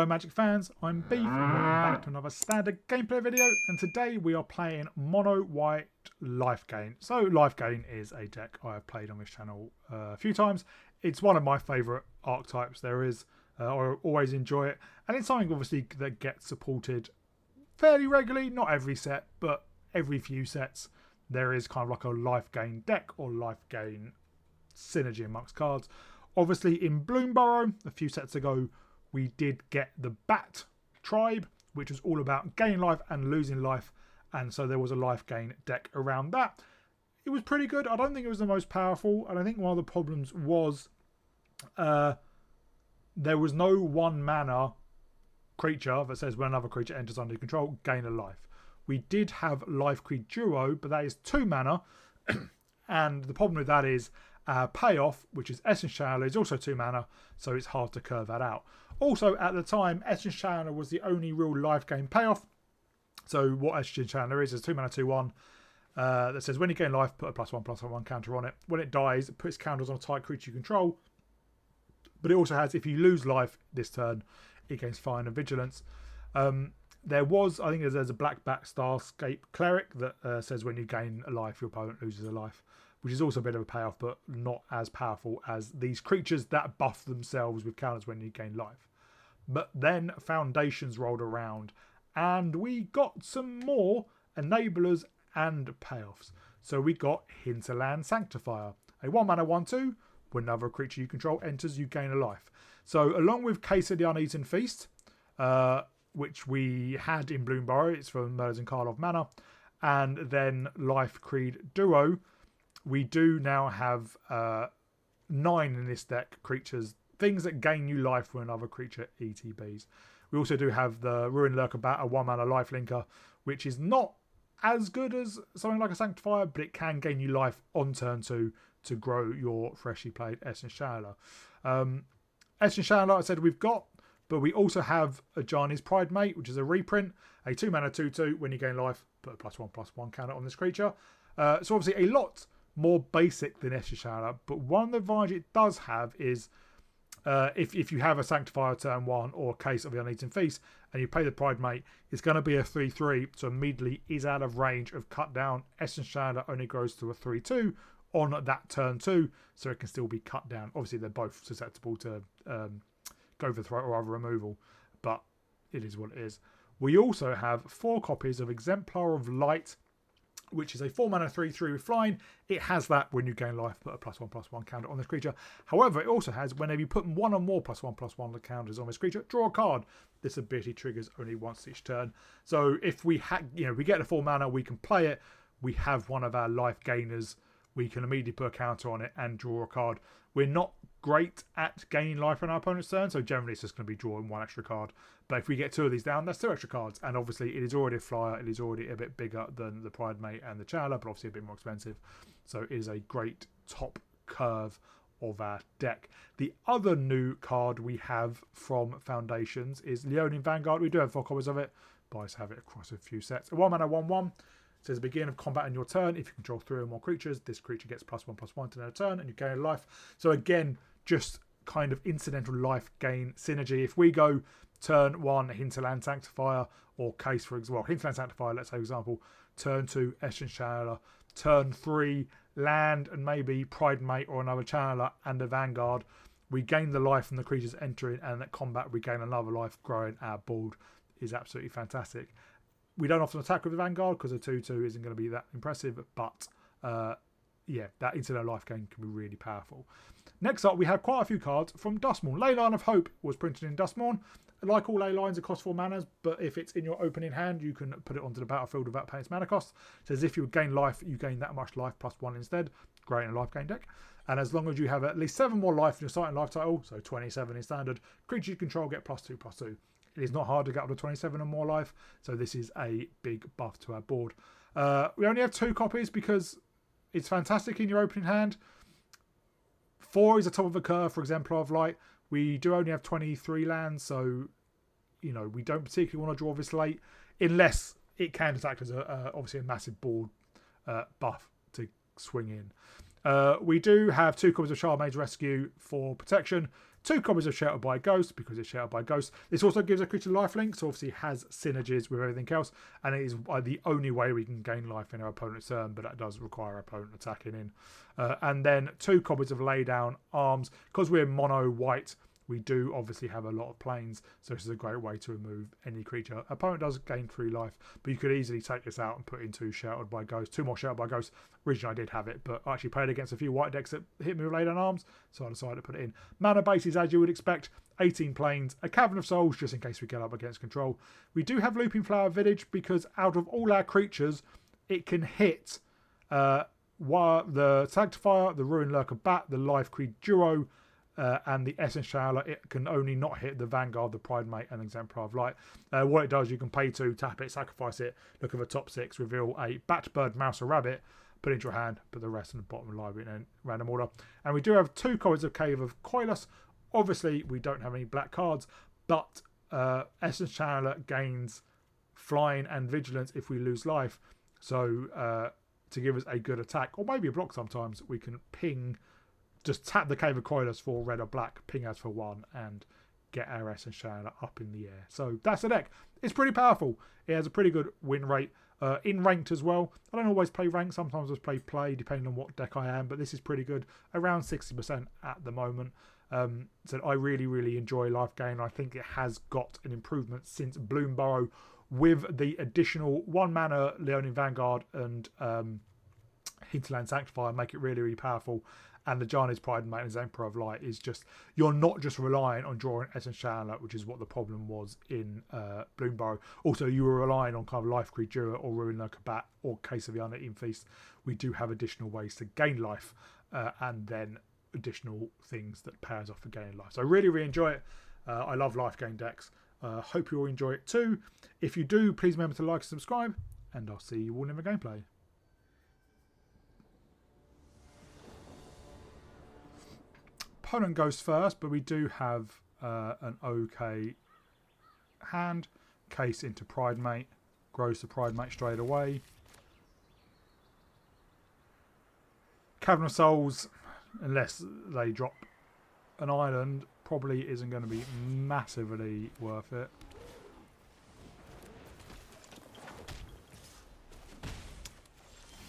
Hello Magic fans, I'm Beef and welcome back to another standard gameplay video, and today we are playing Mono White Lifegain. So Lifegain is a deck I have played on this channel a few times. It's one of my favourite archetypes there is. I always enjoy it, and it's something obviously that gets supported fairly regularly, not every set, but every few sets there is kind of like a Lifegain deck or Lifegain synergy amongst cards. Obviously in Bloomburrow a few sets ago we did get the Bat tribe, which was all about gaining life and losing life, and so there was a Lifegain deck around that. It was pretty good. I don't think it was the most powerful, and I think one of the problems was there was no 1 mana creature that says when another creature enters under your control, gain a life. We did have Life Creed Duo, but that is 2 mana, and the problem with that is payoff, which is Essence Channeler, is also 2 mana, so it's hard to curve that out. Also, at the time, Essence Channeler was the only real Lifegain payoff. So what Essence Channeler is 2 mana 2/1 that says when you gain life, put a +1/+1 counter on it. When it dies, it puts counters on a type creature you control. But it also has, if you lose life this turn, it gains Fire and Vigilance. There was, I think there's a Black Bat Starscape Cleric that says when you gain a life, your opponent loses a life, which is also a bit of a payoff, but not as powerful as these creatures that buff themselves with counters when you gain life. But then Foundations rolled around, and we got some more enablers and payoffs. So we got Hinterland Sanctifier, a 1 mana 1/2. When another creature you control enters, you gain a life. So along with Case of the Uneaten Feast, which we had in Bloomburrow, it's from Murders and Karlov Manor, and then Life Creed Duo, we do now have 9 in this deck creatures, things that gain you life when another creature ETBs. We also do have the Ruin Lurker Bat, a 1 mana life linker, which is not as good as something like a Sanctifier, but it can gain you life on turn 2 to grow your freshly played Essence Channeler. Essence Channeler, I said we've got, but we also have Ajani's Pridemate, which is a reprint, a 2 mana 2/2. When you gain life, put a +1/+1 counter on this creature. So obviously a lot more basic than Essence Channeler, but one of the advantages it does have is if you have a Sanctifier turn 1 or Case of the Uneaten Feast and you play the Pridemate, it's going to be a 3/3, so immediately is out of range of cut down. Essence Channeler only grows to a 3/2 on that turn 2, so it can still be cut down. Obviously they're both susceptible to go for throat or other removal, but it is what it is. We also have 4 copies of Exemplar of Light, which is a 4 mana 3/3 with flying. It has that when you gain life, put a +1/+1 counter on this creature. However, it also has whenever you put 1 or more +1/+1 counters on this creature, draw a card. This ability triggers only once each turn. So if we we get the 4 mana, we can play it. We have one of our life gainers. We can immediately put a counter on it and draw a card. We're not great at gaining life on our opponent's turn, so generally it's just going to be drawing 1 extra card. But if we get 2 of these down, that's 2 extra cards. And obviously it is already a flyer. It is already a bit bigger than the Pridemate and the Channeler, but obviously a bit more expensive. So it is a great top curve of our deck. The other new card we have from Foundations is Leonin Vanguard. We do have 4 copies of it, but I just have it across a few sets. A 1 mana 1/1. Says beginning of combat on your turn. If you control 3 or more creatures, this creature gets +1/+1 to their turn, and you gain a life. So again, just kind of incidental life gain synergy. If we go turn 1 Hinterland Sanctifier, or Case for example, Hinterland Sanctifier, let's say for example, turn 2 Essence Channeler, turn 3 land and maybe Pridemate or another Channeler and a Vanguard, we gain the life from the creatures entering, and at combat we gain another life. Growing our board is absolutely fantastic. We don't often attack with the Vanguard because a 2/2 isn't going to be that impressive, but yeah, that incidental life gain can be really powerful. Next up, we have quite a few cards from Duskmourn. Leyline of Hope was printed in Duskmourn. Like all ley lines, it costs 4 manas, but if it's in your opening hand, you can put it onto the battlefield without paying its mana cost. It says if you gain life, you gain that much life +1 instead. Great in a life gain deck. And as long as you have at least 7 more life in your starting life title, so 27 in standard, creatures you control get +2/+2. It is not hard to get up to 27 or more life, so this is a big buff to our board. We only have 2 copies because it's fantastic in your opening hand. 4 is the top of the curve for Exemplar of Light. We do only have 23 lands, so we don't particularly want to draw this late, unless it can act as obviously a massive board buff to swing in. We do have 2 copies of Charmaine's Rescue for protection, 2 copies of Sheltered by Ghost because it's Sheltered by Ghost. This also gives a creature lifelink, so obviously has synergies with everything else, and it is the only way we can gain life in our opponent's turn, but that does require our opponent attacking in. And then 2 copies of Laydown Arms. Because we're mono white, we do obviously have a lot of planes, so this is a great way to remove any creature. Opponent does gain 3 life, but you could easily take this out and put into Sheltered by Ghost. 2 more Sheltered by Ghost. Originally I did have it, but I actually played against a few white decks that hit me with Laydown Arms, so I decided to put it in. Mana bases, as you would expect, 18 planes, a Cavern of Souls, just in case we get up against control. We do have Looping Flower Village, because out of all our creatures, it can hit the Sanctifier, the Ruin Lurker Bat, the Life Creed Duo, and the Essence Channeler. It can only not hit the Vanguard, the Pridemate, and Exemplar of Light. What it does, you can pay 2, tap it, sacrifice it, look at the top 6, reveal a Bat, Bird, Mouse, or Rabbit, put it into your hand, put the rest in the bottom of the library in random order. And we do have 2 copies of Cave of Coilus. Obviously, we don't have any black cards, but Essence Channeler gains flying and vigilance if we lose life. So to give us a good attack, or maybe a block sometimes, we can ping. Just tap the Cave of Coilus for red or black, ping us for 1, and get our Essence Channeler up in the air. So that's the deck. It's pretty powerful. It has a pretty good win rate. In ranked as well. I don't always play ranked. Sometimes I play depending on what deck I am, but this is pretty good. Around 60% at the moment. So I really, really enjoy Lifegain. I think it has got an improvement since Bloomburrow, with the additional 1 mana Leonin Vanguard and Hinterland Sanctifier, make it really, really powerful. And the Ajani's Pridemate and Exemplar of Light is just, you're not just relying on drawing Essence Channeler, which is what the problem was in Bloomburrow. Also, you were relying on kind of Life Creature or Ruin Lurker Bat or Case of the Uneaten Feast. We do have additional ways to gain life, and then additional things that pairs off for gaining life. So I really, really enjoy it. I love Lifegain decks. Hope you all enjoy it too. If you do, please remember to like and subscribe, and I'll see you all in the gameplay. Opponent goes first, but we do have an okay hand. Case into Pridemate, grows the Pridemate straight away. Cavern of Souls, unless they drop an island, probably isn't going to be massively worth it.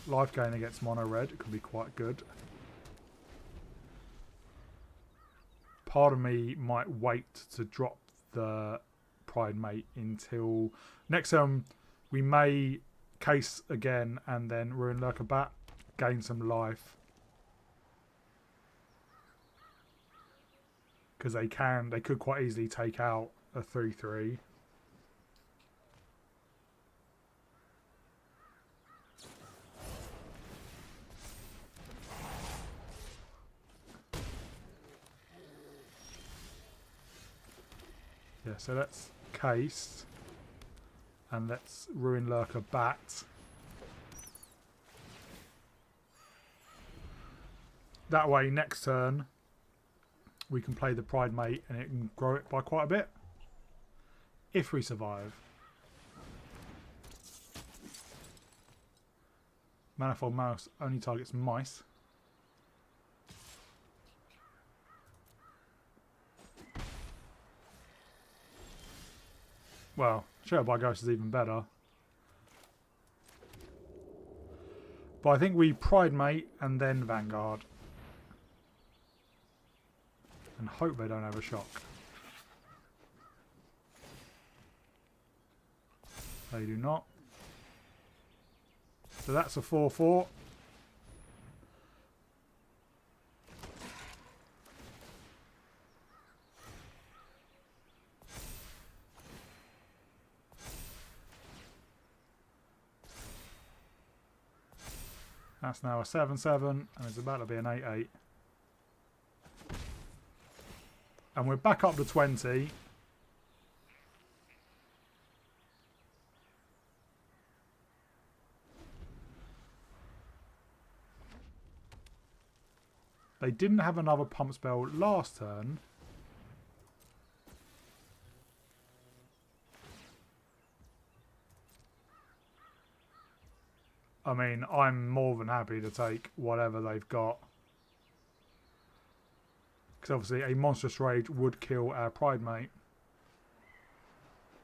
Lifegain against mono red could be quite good. Part of me might wait to drop the Pridemate until next turn. We may case again and then Ruin Lurker Bat, gain some life, because they could quite easily take out a 3/3. Yeah, so let's case and let's Ruin Lurker Bat. That way next turn we can play the Pridemate and it can grow it by quite a bit if we survive. Manifold Mouse only targets mice. Well, Sheltered by Ghost is even better. But I think we Pridemate and then Vanguard. And hope they don't have a shock. They do not. So that's a 4/4. That's now a 7/7, and it's about to be an 8/8. And we're back up to 20. They didn't have another pump spell last turn. I mean, I'm more than happy to take whatever they've got. Because obviously a Monstrous Rage would kill our Pridemate.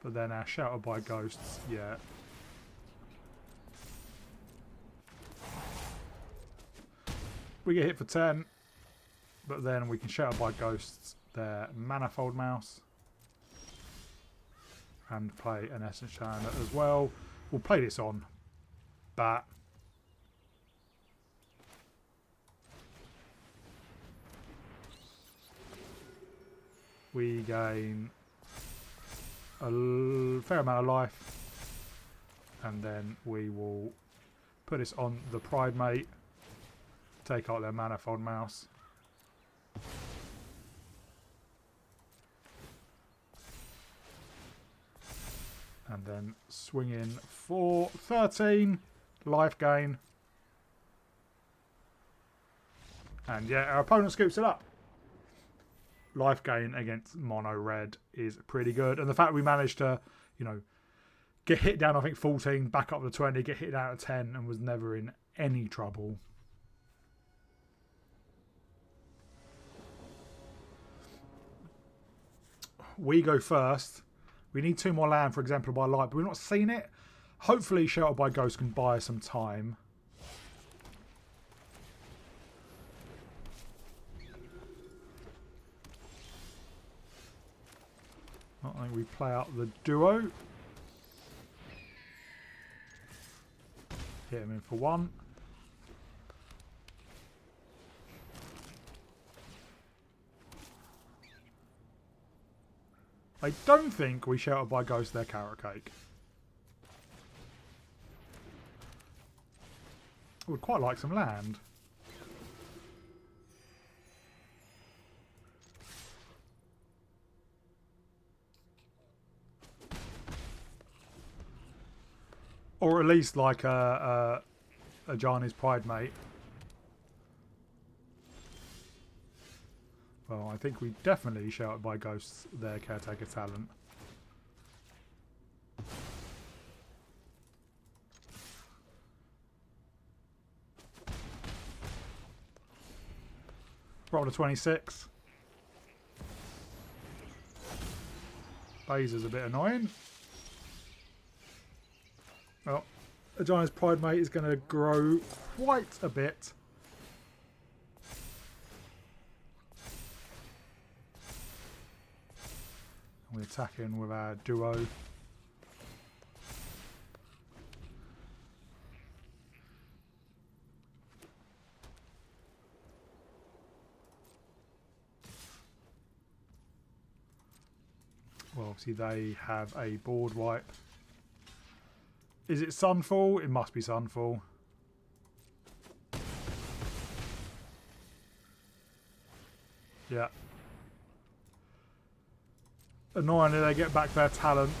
But then our Shelter by Ghosts, yeah. We get hit for 10. But then we can Shelter by Ghosts their Manifold Mouse. And play an Essence Challenger as well. We'll play this on Bat. We gain a fair amount of life. And then we will put this on the Pridemate. Take out their Manifold Mouse. And then swing in for 13 life gain. And yeah, our opponent scoops it up. Life gain against mono red is pretty good. And the fact we managed to, you know, get hit down, I think 14, back up to 20, get hit down to 10 and was never in any trouble. We go first. We need 2 more land for Exemplar by Light, but we've not seen it. Hopefully Shelter by Ghost can buy us some time. I think we play out the duo. Hit him in for 1. I don't think we Shelter by Ghost their Carrot Cake. I would quite like some land. Or at least like a Ajani's Pridemate. Well, I think we definitely Shelter by Ghosts their Caretaker talent. Roll to 26. Bazer's a bit annoying. Well, Ajani's Pridemate is going to grow quite a bit. We attack in with our duo. Well, obviously they have a board wipe. Is it Sunfall? It must be Sunfall. Yeah. Annoyingly, they get back their talent.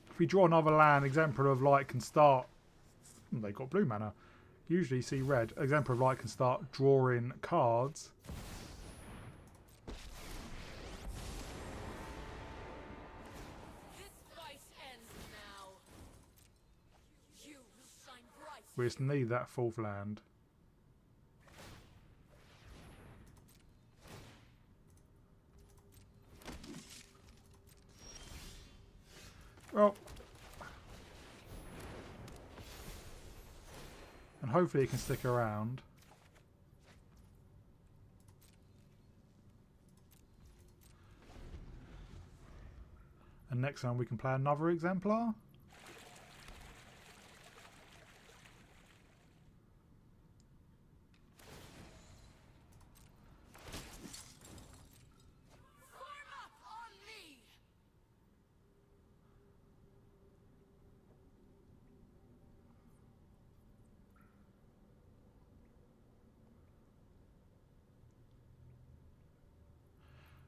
If we draw another land, Exemplar of Light can start... They got blue mana. Usually see red. Exemplar of Light can start drawing cards. We just need that 4th land. Well. And hopefully it can stick around. And next time we can play another Exemplar.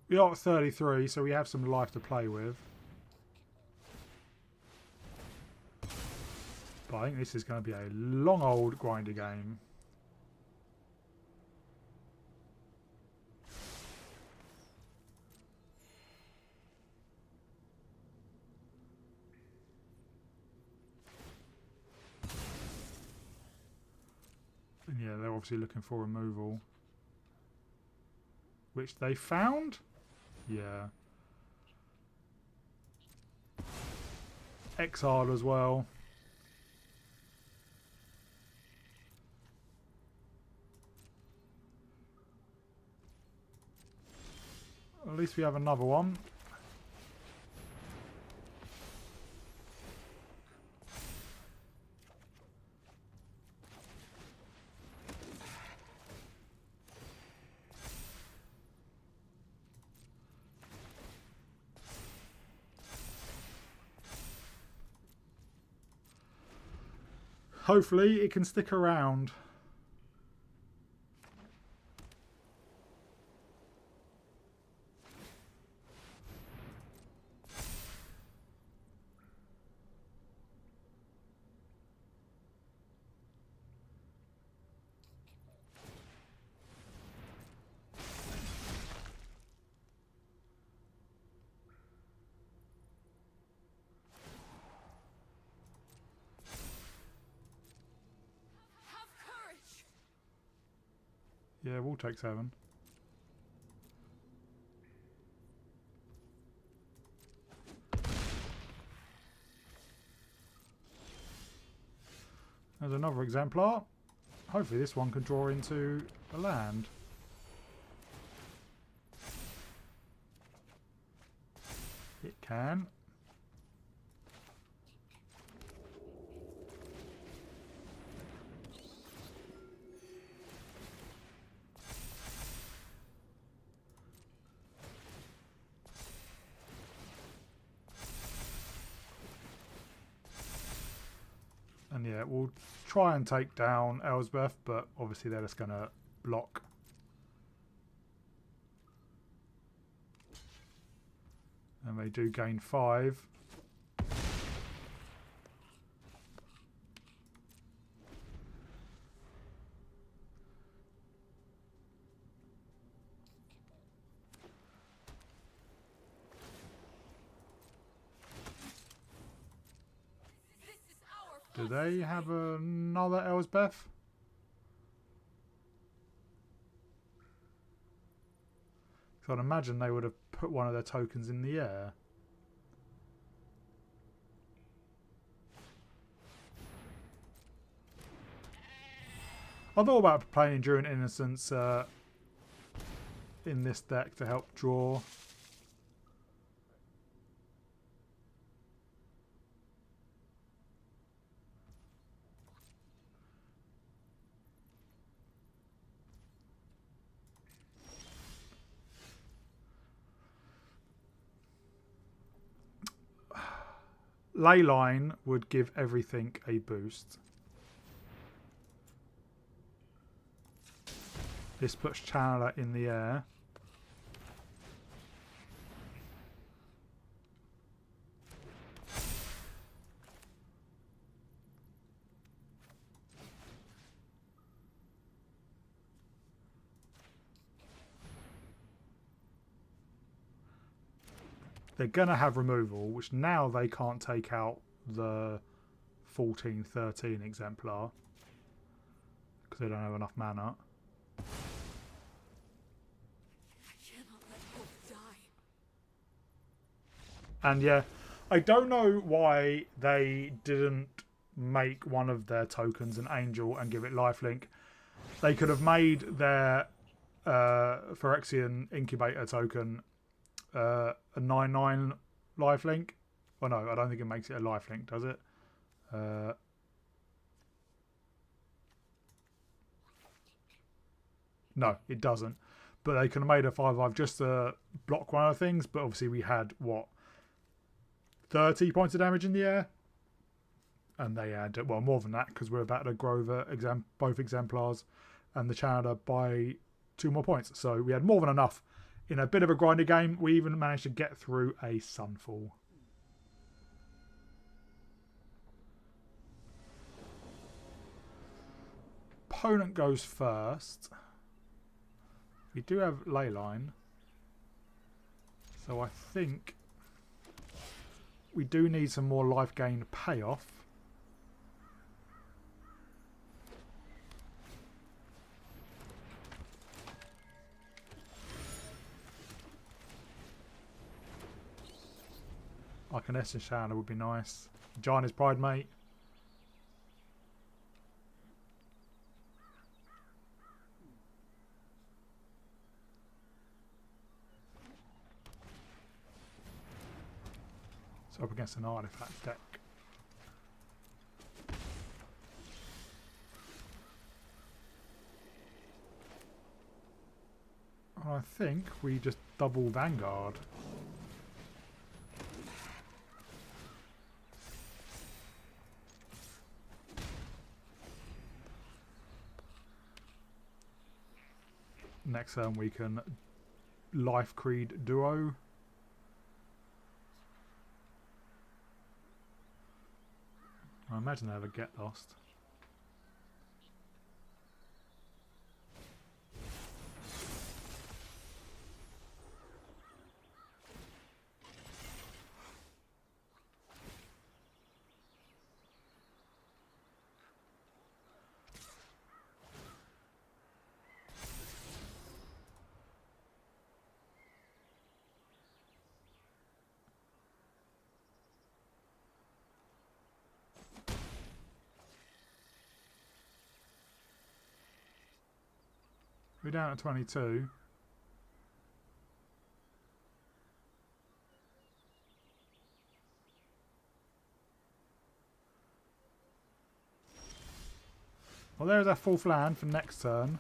We are at 33, so we have some life to play with. But I think this is going to be a long old grinder game. And yeah, they're obviously looking for removal. Which they found? Yeah. Exile as well. At least we have another one. Hopefully it can stick around. Yeah, we'll take 7. There's another exemplar. Hopefully this one can draw into a land. It can. And yeah, we'll try and take down Elsbeth, but obviously they're just going to block. And they do gain 5. Do they have another Elsbeth? So I'd imagine they would have put one of their tokens in the air. I thought about playing Enduring Innocence in this deck to help draw. Leyline would give everything a boost. This puts Channeler in the air. They're going to have removal, which now they can't take out the 14-13 exemplar because they don't have enough mana. And yeah, I don't know why they didn't make one of their tokens an angel and give it lifelink. They could have made their Phyrexian incubator token a 9/9 lifelink. Oh no, I don't think it makes it a lifelink, does it? No, it doesn't. But they could have made a 5/5 just to block one of the things. But obviously we had, what, 30 points of damage in the air? And they had, well, more than that because we're about to grow both exemplars and the Channeler by 2 more points. So we had more than enough. In a bit of a grinder game, we even managed to get through a Sunfall. opponent goes first. We do have Leyline. So I think we do need some more life gain payoff. Like an Essence Shadow would be nice. Ajani's Pridemate. It's up against an artifact deck. I think we just double Vanguard. Next turn we can Life Creed Duo. I imagine they have a Get Lost. We're down at 22. Well, there's our full land for next turn.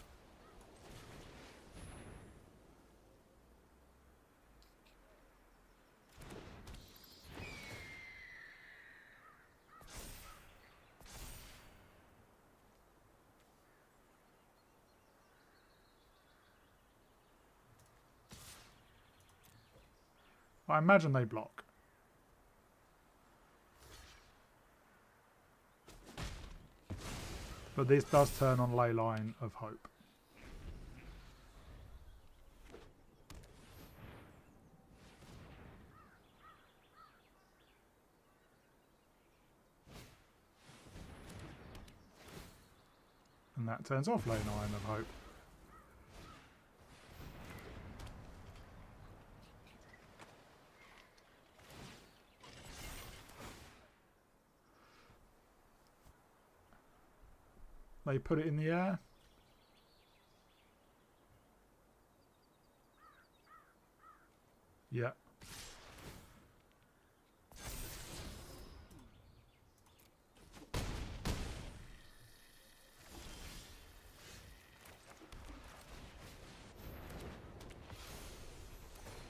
I imagine they block. But this does turn on Leyline of Hope. And that turns off Leyline of Hope. They put it in the air. Yeah.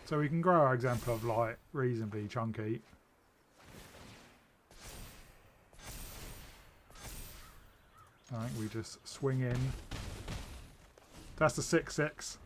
So we can grow our Exemplar of Light reasonably chunky. I think we just swing in. That's the 6/6.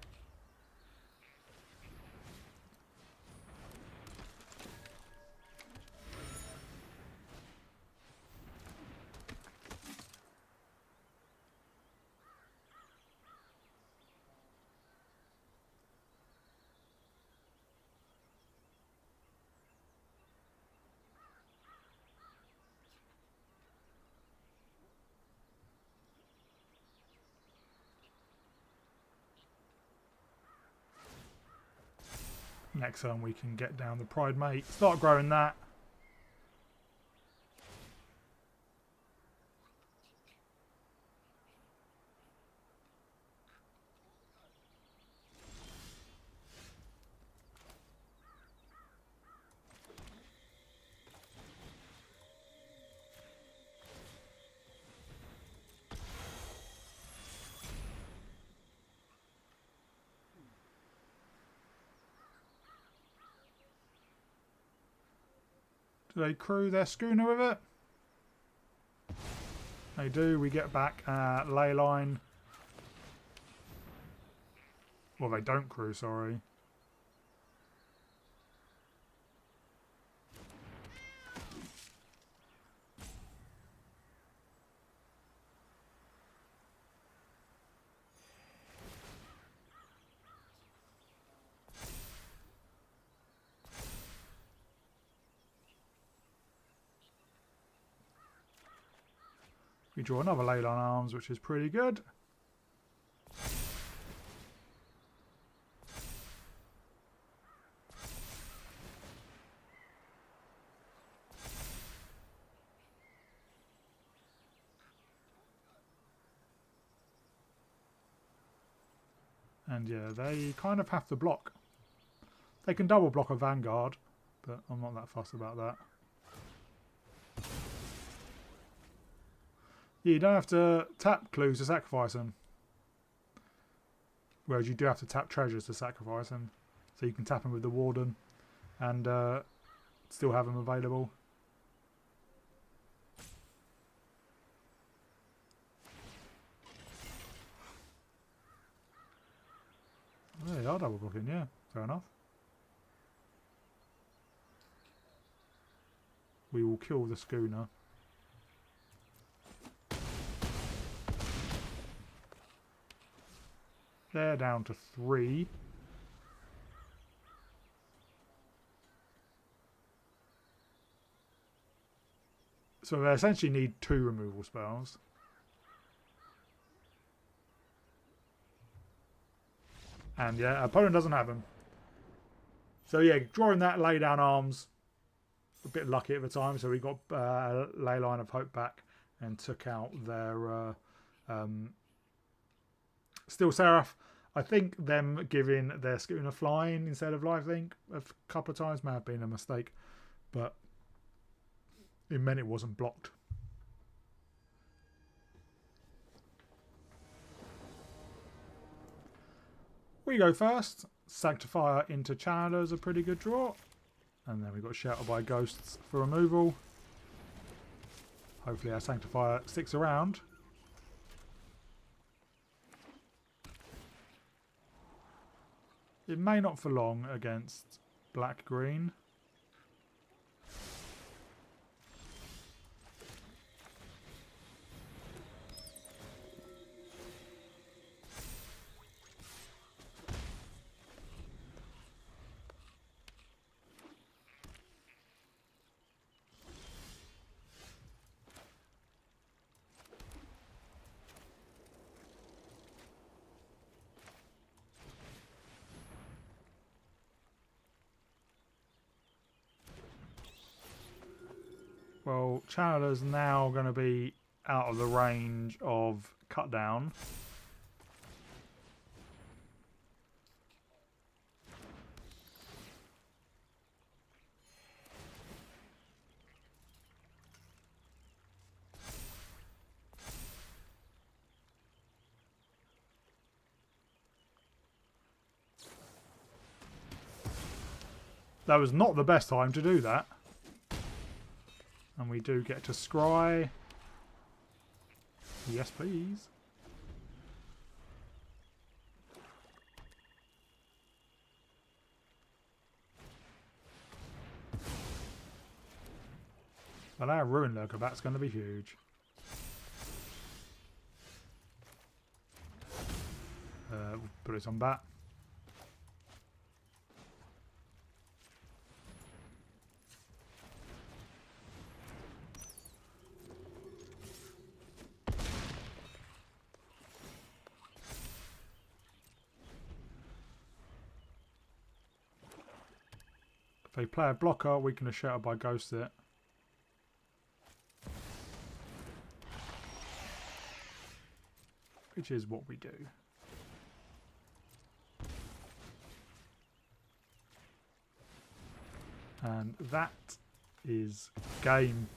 Next turn we can get down the Pridemate, start growing that. Do they crew their schooner with it? They do. We get back Leyline. Well, they don't crew, sorry. We draw another Leyline Arms, which is pretty good. And yeah, they kind of have to block. They can double block a Vanguard, but I'm not that fussed about that. Yeah, you don't have to tap clues to sacrifice them. Whereas you do have to tap treasures to sacrifice them. So you can tap them with the Warden and still have them available. Oh, they are double blocking, yeah. Fair enough. We will kill the schooner. They're down to 3. So they essentially need 2 removal spells. And yeah, opponent doesn't have them. So yeah, drawing that Lay Down Arms, a bit lucky at the time. So we got Leyline of Hope back and took out their Steel Seraph. I think them giving their schooner flying instead of lifelink a couple of times may have been a mistake, but it meant it wasn't blocked. We go first. Sanctifier into Channeler is a pretty good draw. And then we've got Shelter by Ghosts for removal. Hopefully our Sanctifier sticks around. It may not for long against black-green. Well, Channeler's now going to be out of the range of cut down. That was not the best time to do that. And we do get to scry. Yes, please. Well, our Ruin Lurker bat's going to be huge. We'll put it on bat. If they play a blocker, we can Shelter by Ghost it. Which is what we do. And that is game.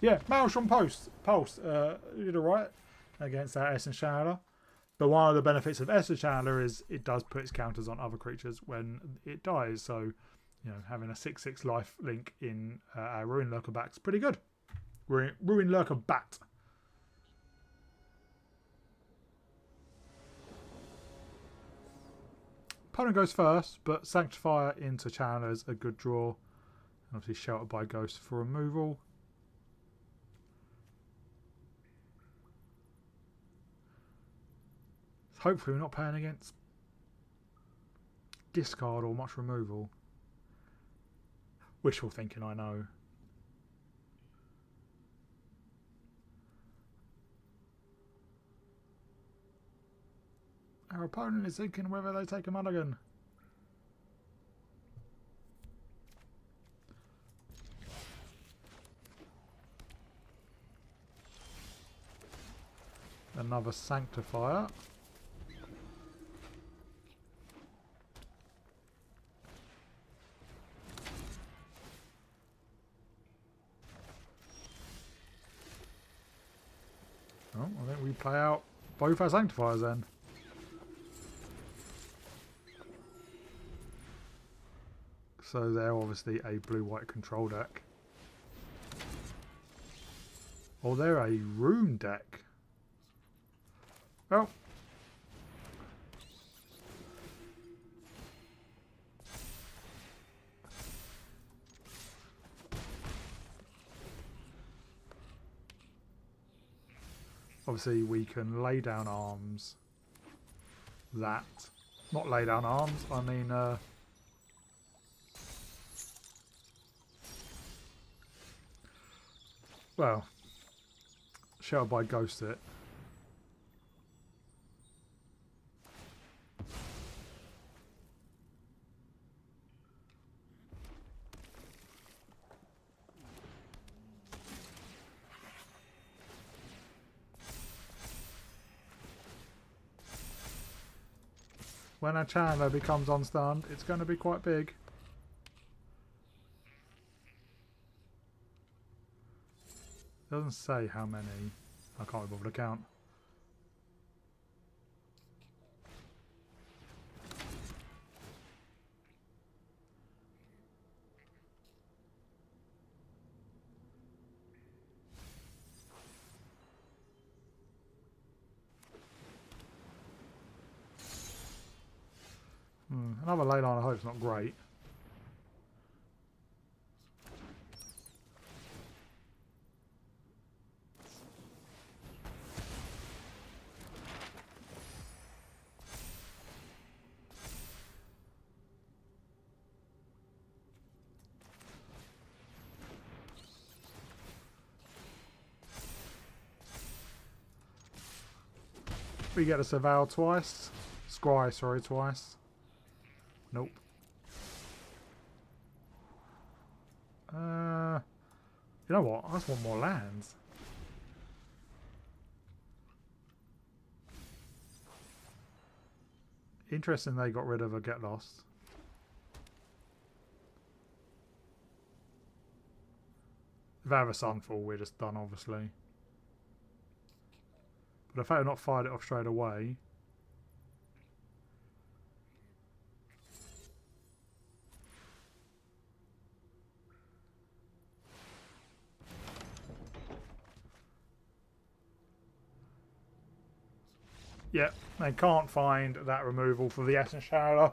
Yeah, Maelstrom Pulse did alright against that Essence Channeler. But one of the benefits of Essence Channeler is it does put its counters on other creatures when it dies. So, you know, having a 6/6 life link in our Ruin Lurker back is pretty good. Ruin Lurker bat. Opponent goes first, but Sanctifier into Channeler is a good draw. And obviously Shelter by Ghost for removal. Hopefully we're not playing against discard or much removal. Wishful thinking, I know. Our opponent is thinking whether they take a mulligan. Another Sanctifier. Oh, I think we play out both our Sanctifiers then. So they're obviously a blue-white control deck. Or they're a rune deck. Well. Obviously we can lay down arms. That. Not lay down arms, I mean well, shall by ghost it. When a Chandler becomes unstunned, it's going to be quite big. Doesn't say how many. I can't be bothered to count. Another ley line I hope is not great. We get a Surveil twice. Scry, sorry, twice. Nope. You know what? I just want more lands. Interesting they got rid of a Get Lost. If they have a Sunfall, we're just done, obviously. But if I had not fired it off straight away... Yep, they can't find that removal for the Essence Channeler.